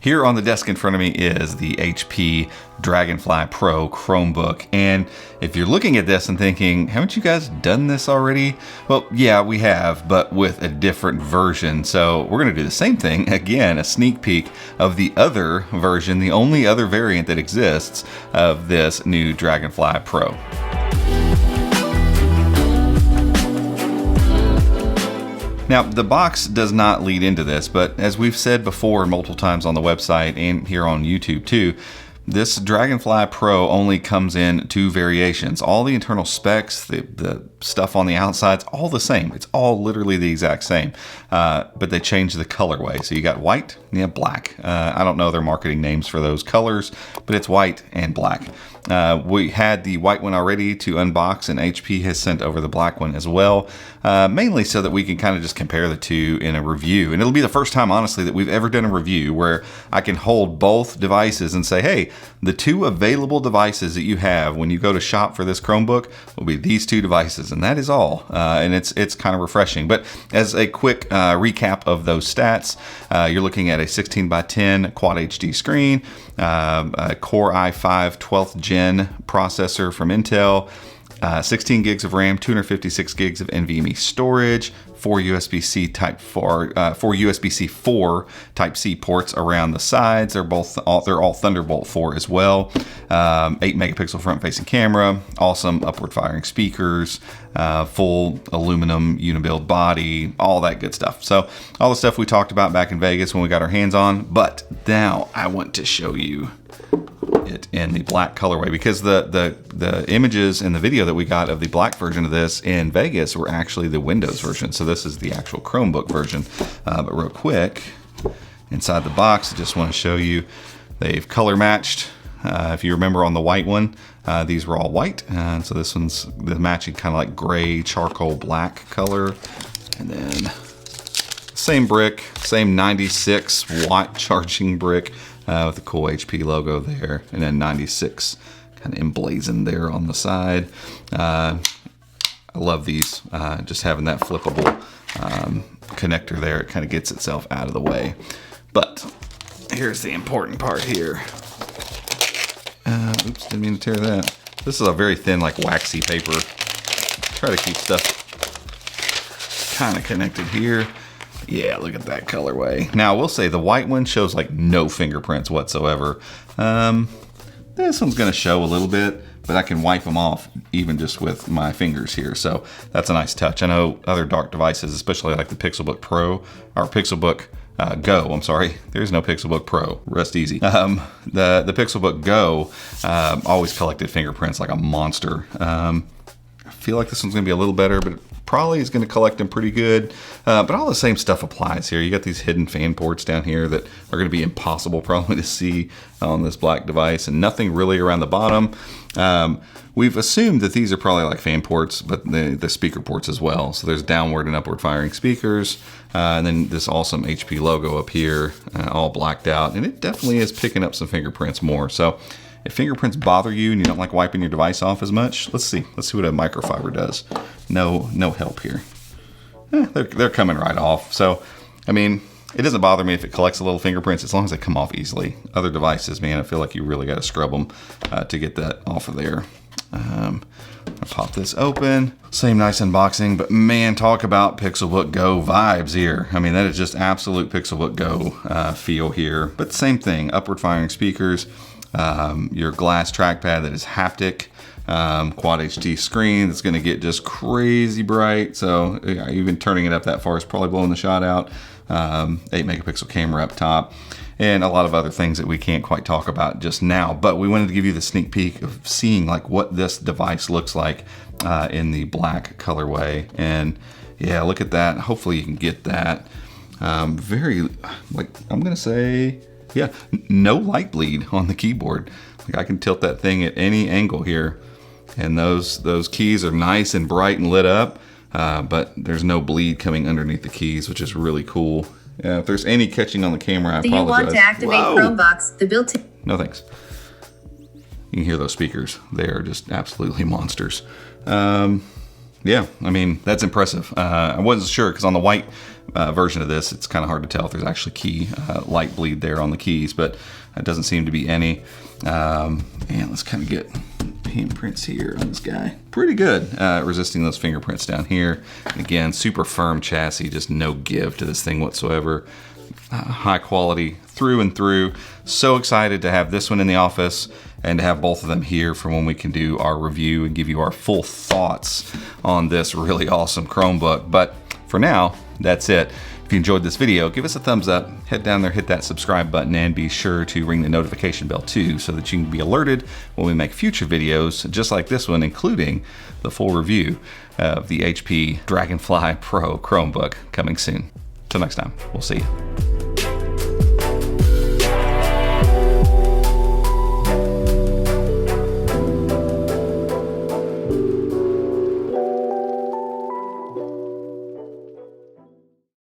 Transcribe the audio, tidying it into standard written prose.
here on the desk in front of me is the HP Dragonfly Pro Chromebook. And if you're looking at this and thinking, haven't you guys done this already? Well, yeah, we have, but with a different version. So we're going to do the same thing again, a sneak peek of the other version, the only other variant that exists of this new Dragonfly Pro. Now, the box does not lead into this, but as we've said before multiple times on the website and here on YouTube too, this Dragonfly Pro only comes in two variations. All the internal specs, the stuff on the outside's all the same. It's all literally the exact same, but they changed the colorway. So you got white and you have black. I don't know their marketing names for those colors, but it's white and black. We had the white one already to unbox, and HP has sent over the black one as well, mainly so that we can kind of just compare the two in a review. And it'll be the first time, honestly, that we've ever done a review where I can hold both devices and say, hey, the two available devices that you have when you go to shop for this Chromebook will be these two devices, and that is all. And it's kind of refreshing. But as a quick recap of those stats, you're looking at a 16:10 Quad HD screen, a Core i5 12th Gen processor from Intel, 16 gigs of RAM, 256 gigs of NVMe storage, 4 USB-C Type 4, 4 USB-C 4 Type-C ports around the sides. They're all Thunderbolt 4 as well. 8 megapixel front-facing camera, awesome upward-firing speakers, full aluminum unibuild body, all that good stuff. So all the stuff we talked about back in Vegas when we got our hands on. But now I want to show you it in the black colorway, because the images in the video that we got of the black version of this in Vegas were actually the Windows version. So this is the actual Chromebook version. But real quick, inside the box, I just want to show you they've color matched. If you remember on the white one, these were all white. And so this one's the matching kind of like gray, charcoal, black color. And then same brick, same 96 watt charging brick. With the cool HP logo there, and then 96 kind of emblazoned there on the side. I love these, just having that flippable connector there. It kind of gets itself out of the way. But here's the important part here. Oops, didn't mean to tear that. This is a very thin, like waxy paper. Try to keep stuff kind of connected here. Yeah, look at that colorway. Now, I will say the white one shows like no fingerprints whatsoever. This one's going to show a little bit, but I can wipe them off even just with my fingers here. So that's a nice touch. I know other dark devices, especially like the Pixelbook Pro, or Pixelbook Go, I'm sorry. There's no Pixelbook Pro, rest easy. The Pixelbook Go always collected fingerprints like a monster. I feel like this one's going to be a little better, but probably is going to collect them pretty good. But all the same stuff applies here. You got these hidden fan ports down here that are going to be impossible probably to see on this black device, and nothing really around the bottom. We've assumed that these are probably like fan ports, but the speaker ports as well. So there's downward and upward firing speakers. And then this awesome HP logo up here, all blacked out. And it definitely is picking up some fingerprints more. So if fingerprints bother you and you don't like wiping your device off as much, let's see what a microfiber does. No help here. They're coming right off. So, I mean, it doesn't bother me if it collects a little fingerprints as long as they come off easily. Other devices, man, I feel like you really got to scrub them to get that off of there. I'll pop this open. Same nice unboxing, but man, talk about Pixelbook Go vibes here. I mean, that is just absolute Pixelbook Go feel here. But same thing, upward firing speakers. Your glass trackpad that is haptic, Quad HD screen that's going to get just crazy bright. So even turning it up that far is probably blowing the shot out. 8 megapixel camera up top, and a lot of other things that we can't quite talk about just now. But we wanted to give you the sneak peek of seeing like what this device looks like in the black colorway. And yeah, look at that. Hopefully you can get that. Very, like, I'm going to say, yeah, no light bleed on the keyboard. Like I can tilt that thing at any angle here, and those keys are nice and bright and lit up, but there's no bleed coming underneath the keys, which is really cool. If there's any catching on the camera, I apologize. Do you want to activate Chromebox? The built-in... No thanks. You can hear those speakers. They are just absolutely monsters. Yeah, I mean, that's impressive. I wasn't sure because on the white version of this, it's kind of hard to tell if there's actually key light bleed there on the keys, but it doesn't seem to be any. And let's kind of get handprints here on this guy. Pretty good resisting those fingerprints down here. And again, super firm chassis, just no give to this thing whatsoever. High quality through and through. So excited to have this one in the office and to have both of them here for when we can do our review and give you our full thoughts on this really awesome Chromebook. But for now, that's it. If you enjoyed this video, give us a thumbs up, head down there, hit that subscribe button, and be sure to ring the notification bell too, so that you can be alerted when we make future videos just like this one, including the full review of the HP Dragonfly Pro Chromebook coming soon. Till next time, we'll see you.